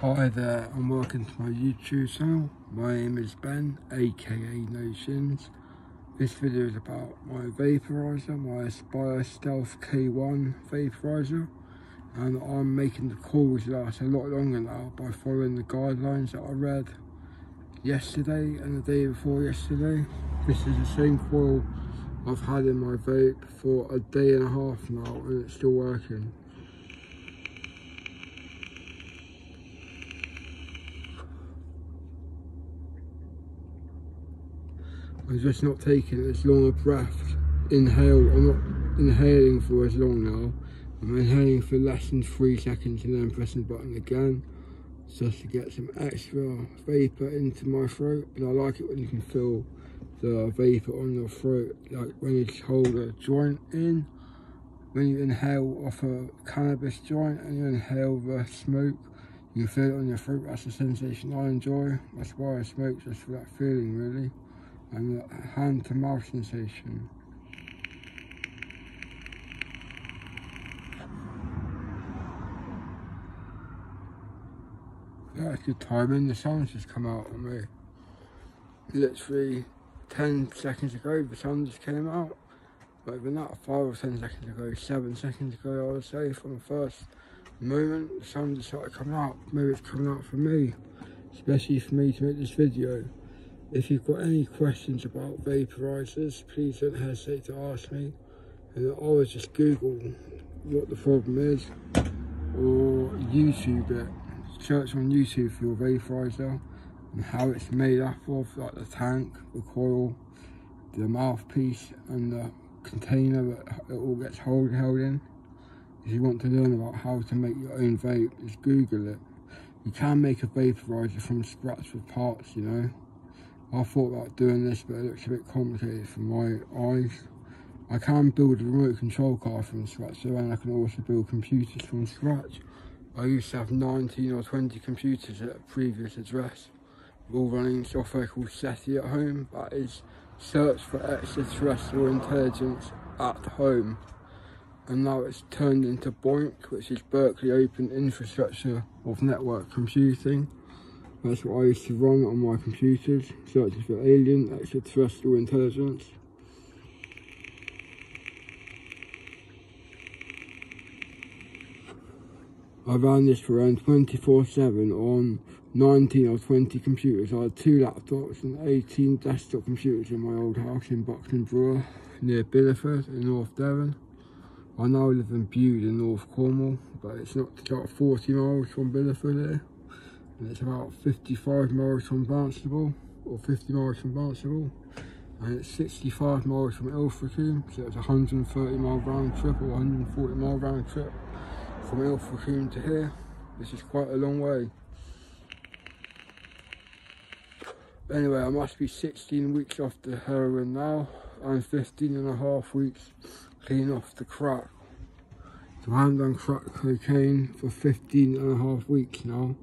Hi there and welcome to my YouTube channel. My name is Ben, aka Notions. This video is about my vaporizer, my Aspire Stealth K1 vaporizer, and I'm making the coils last a lot longer now by following the guidelines that I read yesterday and the day before yesterday. This is the same coil I've had in my vape for a day and a half now and it's still working. I'm just not taking as long a breath. I'm not inhaling for as long now. I'm inhaling for less than 3 seconds and then pressing the button again, just to get some extra vapour into my throat. But I like it when you can feel the vapour on your throat, like when you hold a joint in. When you inhale off a cannabis joint and you inhale the smoke, you can feel it on your throat. That's the sensation I enjoy. That's why I smoke, just for that feeling really. And the hand to mouth sensation. That's good timing. The sun's just come out on me. Literally 10 seconds ago the sun just came out. Not even that, 5 or 10 seconds ago, 7 seconds ago I would say, from the first moment the sun just started coming out. Maybe it's coming out for me, especially for me to make this video. If you've got any questions about vaporizers, please don't hesitate to ask me. And always just Google what the problem is, or YouTube it. Search on YouTube for your vaporizer and how it's made up of, like the tank, the coil, the mouthpiece and the container that it all gets held in. If you want to learn about how to make your own vape, just Google it. You can make a vaporizer from scratch with parts, you know. I thought about doing this, but it looks a bit complicated for my eyes. I can build a remote control car from scratch, so then I can also build computers from scratch. I used to have 19 or 20 computers at a previous address, all running software called SETI at home. That is Search for Extraterrestrial Intelligence at Home. And now it's turned into BOINC, which is Berkeley Open Infrastructure of Network Computing. That's what I used to run on my computers, searching for alien extraterrestrial intelligence. I ran this for around 24/7 on 19 or 20 computers. I had 2 laptops and 18 desktop computers in my old house in Buxton Brewer, near Bideford in North Devon. I now live in Bude in North Cornwall, but it's not about 40 miles from Bideford here. And it's about 55 miles from Barnstable, or 50 miles from Barnstable, and it's 65 miles from Ilfracombe, so it's a 130 mile round trip or 140 mile round trip from Ilfracombe to here. This is quite a long way. Anyway, I must be 16 weeks off the heroin now, and 15 and a half weeks clean off the crack. So I haven't done crack cocaine for 15 and a half weeks now.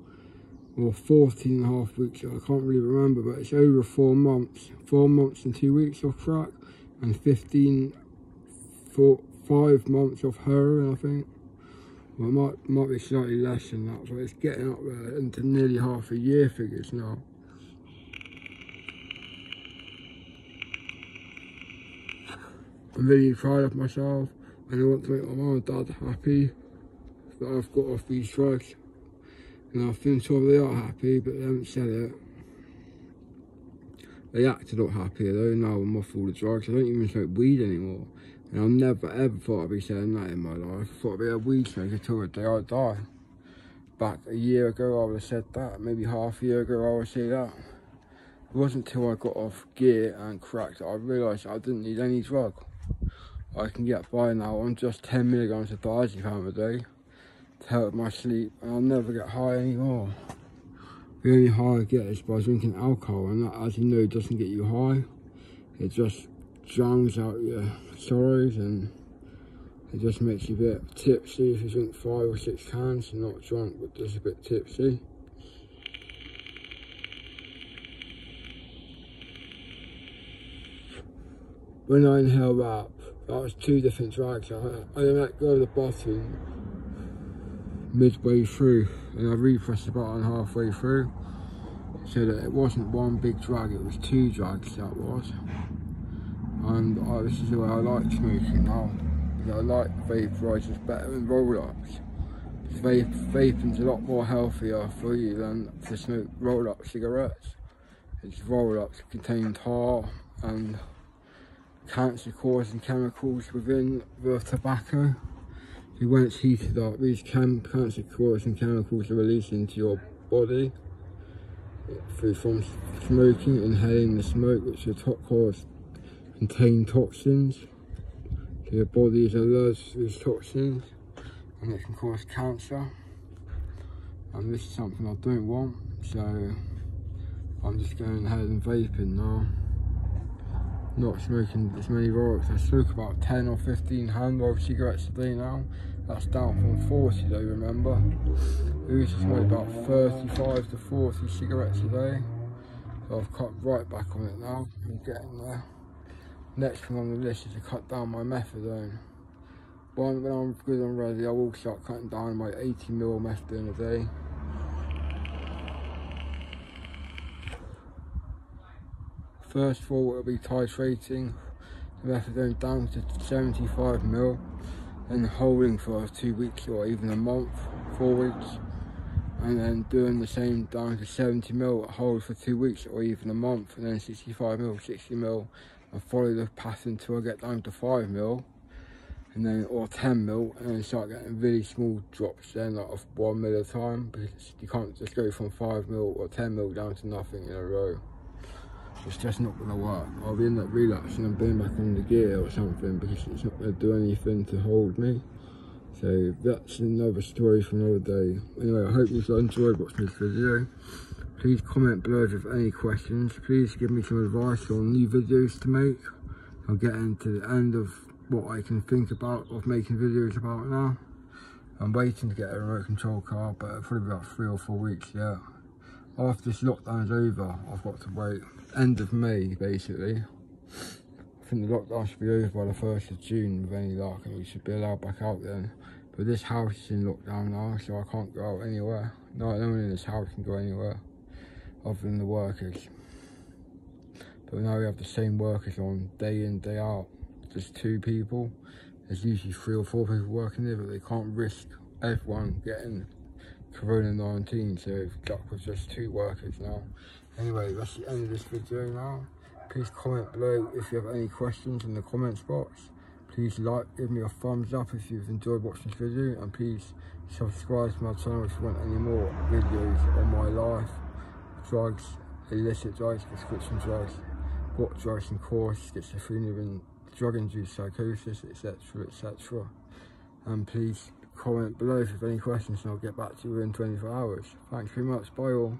Or 14 and a half weeks, I can't really remember, but it's over 4 months. 4 months and 2 weeks of crack, and 5 months of heroin, I think. Well, it might be slightly less than that, but it's getting up there into nearly half a year figures now. I'm really proud of myself, and I want to make my mum and dad happy that I've got off these drugs. And I think sure they are happy, but they haven't said it. They acted not happy though, now I'm off all the drugs. I don't even smoke weed anymore. And I never ever thought I'd be saying that in my life. I thought I'd be a weed smoker till the day I die. Back a year ago I would have said that, maybe half a year ago I would say that. It wasn't until I got off gear and crack that I realised I didn't need any drug. I can get by now on just 10 milligrams of diazepam a day to help with my sleep, and I'll never get high anymore. The only high I get is by drinking alcohol, and that, as you know, doesn't get you high. It just drowns out your sorrows, and it just makes you a bit tipsy if you drink 5 or 6 cans. You're not drunk, but just a bit tipsy. When I inhaled that was 2 different drugs. I let go of the bottom. midway through, and I repressed the button halfway through, so that it wasn't one big drag, it was 2 drags, that was. And this is the way I like smoking now, because I like vaporizers better than roll-ups. Vaping's a lot more healthier for you than to smoke roll-up cigarettes. It's roll-ups contain tar and cancer-causing chemicals within the tobacco. So when it's heated up, these cancer-causing chemicals are released into your body from smoking, inhaling the smoke, which contain toxins. So your body is allergic to these toxins, and it can cause cancer. And this is something I don't want, so I'm just going ahead and vaping now. Not smoking as many roll-ups. I smoke about 10 or 15 hand-rolled cigarettes a day now. That's down from 40 though, remember. I used to smoke about 35 to 40 cigarettes a day. So I've cut right back on it now. I'm getting there. Next thing on the list is to cut down my methadone. When I'm good and ready, I will start cutting down my 80ml methadone a day. First of all, we'll be titrating the methadone down to 75ml and holding for 2 weeks or even a month, 4 weeks, and then doing the same down to 70ml, hold for 2 weeks or even a month, and then 65ml, 60ml, and follow the pattern until I get down to 5ml, and then or 10ml, and then start getting really small drops then, like of 1ml at a time, because you can't just go from 5ml or 10ml down to nothing in a row. It's just not going to work. I'll end up relapsing and being back on the gear or something, because it's not going to do anything to hold me. So that's another story for another day. Anyway, I hope you enjoyed watching this video. Please comment below if you have any questions. Please give me some advice on new videos to make. I'll get into the end of what I can think about of making videos about now. I'm waiting to get a remote control car, but probably about 3 or 4 weeks, yeah. After this lockdown is over, I've got to wait. End of May, basically. I think the lockdown should be over by the 1st of June with any luck, and we should be allowed back out then. But this house is in lockdown now, so I can't go out anywhere. No one in this house can go anywhere, other than the workers. But now we have the same workers on day in, day out. Just 2 people. There's usually 3 or 4 people working there, but they can't risk everyone getting Corona-19, so we've stuck with just 2 workers now. Anyway, that's the end of this video now. Please comment below if you have any questions in the comments box. Please give me a thumbs up if you've enjoyed watching this video, and please subscribe to my channel if you want any more videos on my life, drugs, illicit drugs, prescription drugs, what drugs can cause schizophrenia and drug-induced psychosis, etc, etc. And please comment below if you have any questions, and I'll get back to you within 24 hours. Thanks very much, bye all.